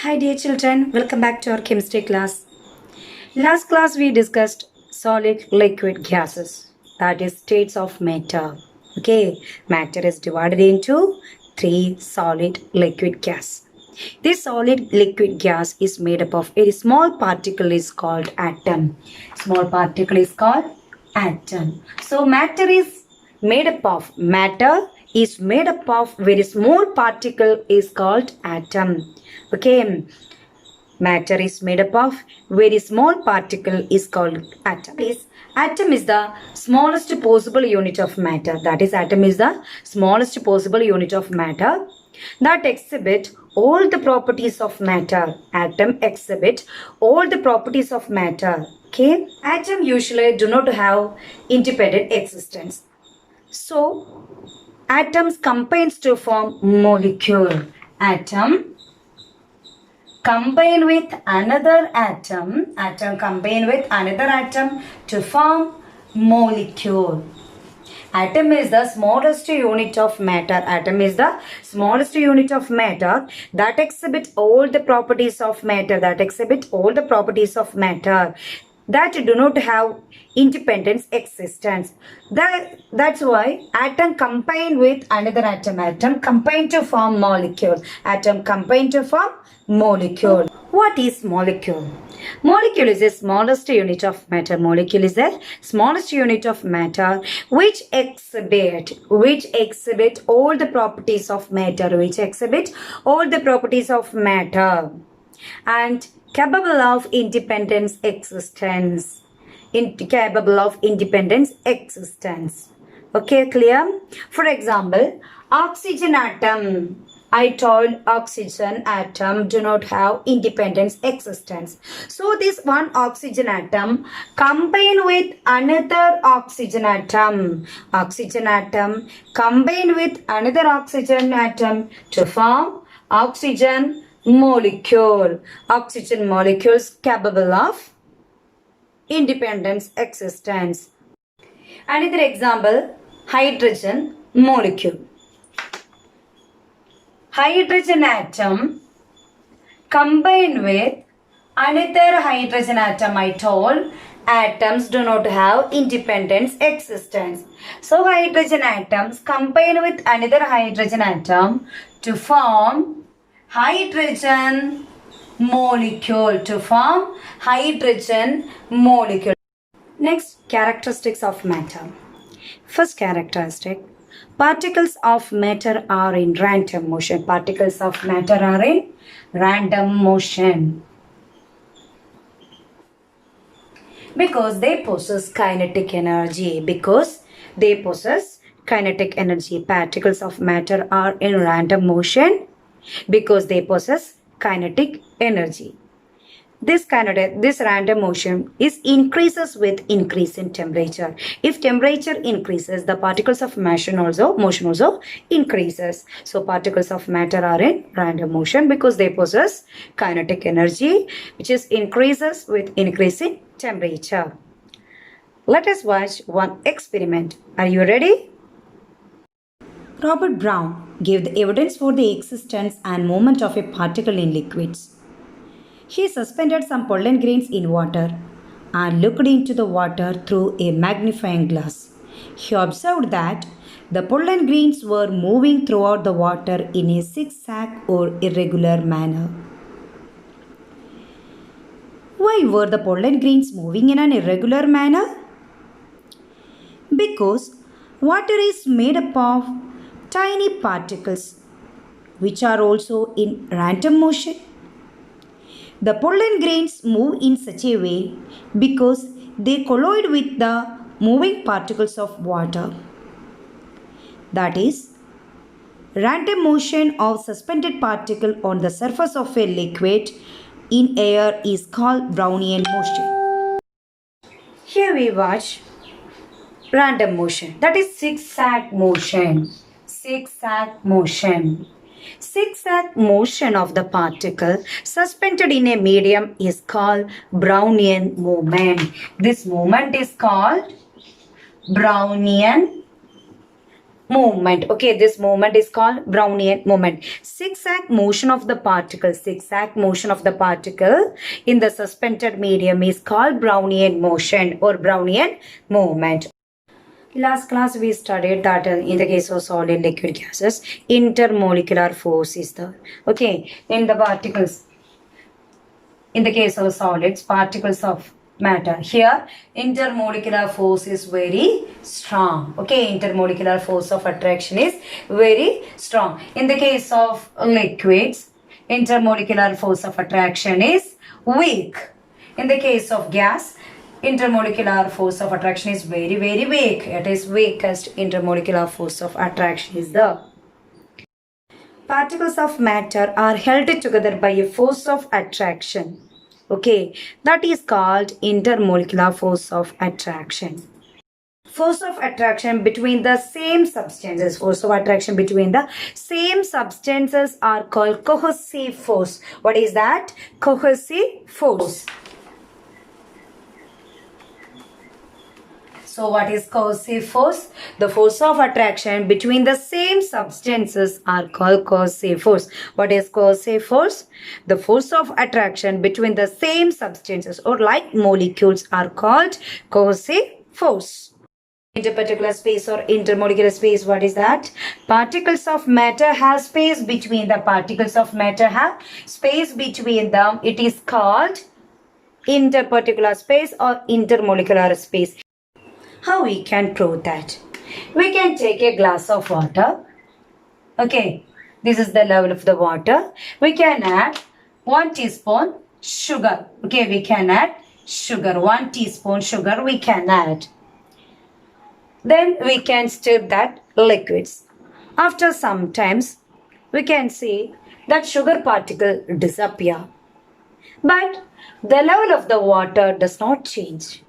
Hi dear children, welcome back to our chemistry class. Last class we discussed solid, liquid, gases, that is states of matter. Okay, matter is divided into three: solid, liquid, gas. This solid liquid gas is made up of a small particle is called atom. Small particle is called atom. So matter is made up of very small particle is called atom. Okay, matter is made up of very small particle is called atom. Atom is the smallest possible unit of matter. That is, atom is the smallest possible unit of matter that exhibit all the properties of matter. Atom exhibit all the properties of matter. Okay, atom usually do not have independent existence. So atoms combines to form molecule. Atom combine with another atom to form molecule. Atom is the smallest unit of matter. Atom is the smallest unit of matter that exhibit all the properties of matter. That do not have independent existence. That's why atom combine with another atom. Atom combine to form molecule. What is molecule? Molecule is the smallest unit of matter. Which exhibit all the properties of matter. And capable of independent existence. Okay, clear? For example, oxygen atom. I told oxygen atom do not have independent existence. So this one oxygen atom combine with another oxygen atom. Combine with another oxygen atom to form oxygen molecule. Oxygen molecules capable of independent existence. Another example, hydrogen molecule. Hydrogen atom combine with another hydrogen atom. I told atoms do not have independent existence. So hydrogen atoms combine with another hydrogen atom to form hydrogen molecule. Next, characteristics of matter. First characteristic, particles of matter are in random motion. Because they possess kinetic energy. Particles of matter are in random motion because they possess kinetic energy. This random motion increases with increase in temperature. If temperature increases, the particles of motion also increases. So particles of matter are in random motion because they possess kinetic energy, which increases with increase in temperature. Let us watch one experiment. Are you ready? Robert Brown gave the evidence for the existence and movement of a particle in liquids. He suspended some pollen grains in water and looked into the water through a magnifying glass. He observed that the pollen grains were moving throughout the water in a zigzag or irregular manner. Why were the pollen grains moving in an irregular manner? Because water is made up of tiny particles which are also in random motion. The pollen grains move in such a way because they collide with the moving particles of water. That is, random motion of suspended particle on the surface of a liquid in air is called Brownian motion. Here we watch random motion, that is zigzag motion. Zigzag motion of the particle suspended in a medium is called Brownian movement. This movement is called Brownian movement. Okay, this movement is called Brownian movement. Zigzag motion of the particle. Zigzag motion of the particle in the suspended medium is called Brownian motion or Brownian movement. Last class we studied that in the case of solid liquid gases, intermolecular force is there. Okay, in the particles, in the case of solids, particles of matter, here intermolecular force is very strong. Okay, intermolecular force of attraction is very strong. In the case of liquids, intermolecular force of attraction is weak. In the case of gas, intermolecular force of attraction is very weak. It is weakest intermolecular force of attraction is the particles of matter are held together by a force of attraction. Okay, that is called intermolecular force of attraction. Force of attraction between the same substances. Force of attraction between the same substances are called cohesive force. What is that? Cohesive force. So what is cohesive force? The force of attraction between the same substances are called cohesive force. What is cohesive force? The force of attraction between the same substances or like molecules are called cohesive force. Interparticular space or intermolecular space, what is that? Particles of matter have space between them. Particles of matter have space between them. It is called interparticular space or intermolecular space. How we can prove that? We can take a glass of water. Okay, this is the level of the water. We can add 1 teaspoon sugar. Okay, we can add sugar. 1 teaspoon sugar we can add. Then we can stir that liquids. After some times, we can see that sugar particle disappear. But the level of the water does not change.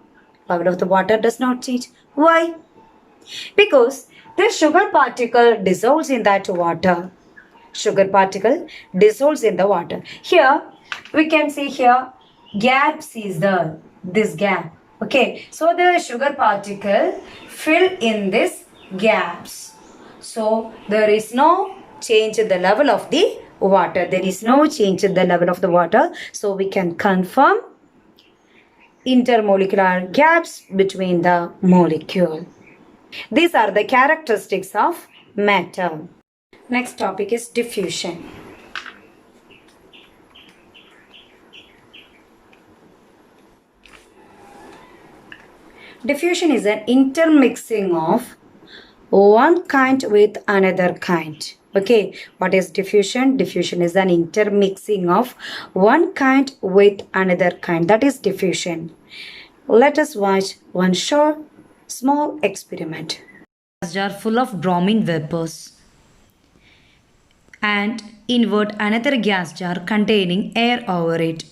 Level of the water does not change. Why? Because the sugar particle dissolves in that water. Sugar particle dissolves in the water. Here, we can see here, gaps is there. This gap. Okay, so the sugar particle fill in this gaps. So there is no change in the level of the water. There is no change in the level of the water. So we can confirm intermolecular gaps between the molecule. These are the characteristics of matter. Next topic is diffusion. Diffusion is an intermixing of one kind with another kind. Okay, what is diffusion? Diffusion is an intermixing of one kind with another kind. That is diffusion. Let us watch one short, small experiment. A jar full of bromine vapors and invert another gas jar containing air over it.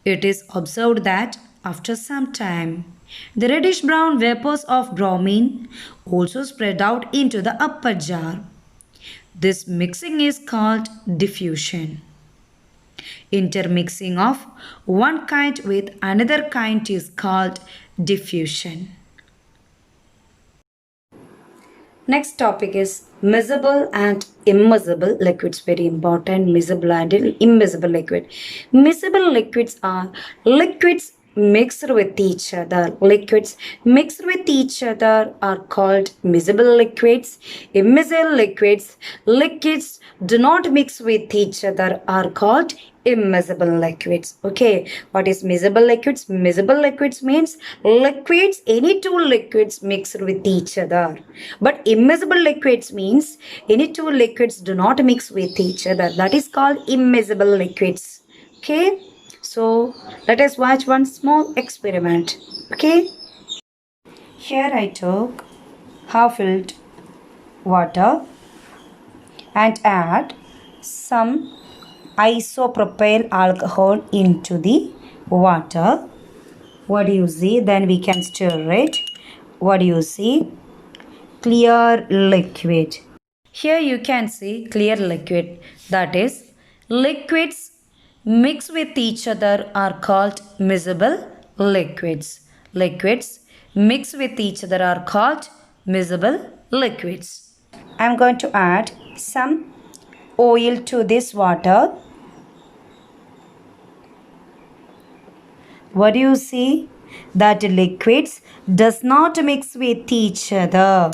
It is observed that after some time, the reddish-brown vapors of bromine also spread out into the upper jar. This mixing is called diffusion. Intermixing of one kind with another kind is called diffusion. Next topic is miscible and immiscible liquids. Very important, miscible and immiscible liquid. Miscible liquids are liquids mixed with each other. Liquids mixed with each other are called miscible liquids. Immiscible liquids, liquids do not mix with each other are called immiscible liquids. Okay, what is miscible liquids? Miscible liquids means liquids, any two liquids mixed with each other. But immiscible liquids means any two liquids do not mix with each other. That is called immiscible liquids. Okay, so let us watch one small experiment. Okay, here I took half filled water and add some isopropyl alcohol into the water. What do you see? Then we can stir it. What do you see? Clear liquid. Here you can see clear liquid. That is, liquids mixed with each other are called miscible liquids. Liquids mixed with each other are called miscible liquids. I am going to add some oil to this water. What do you see? That liquids does not mix with each other.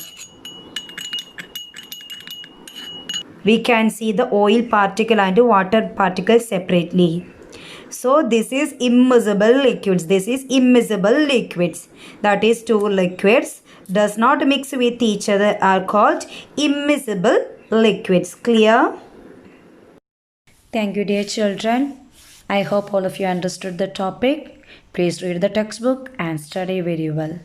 We can see the oil particle and water particle separately. So this is immiscible liquids. This is immiscible liquids. That is, two liquids does not mix with each other are called immiscible liquids. Clear? Thank you, dear children. I hope all of you understood the topic. Please read the textbook and study very well.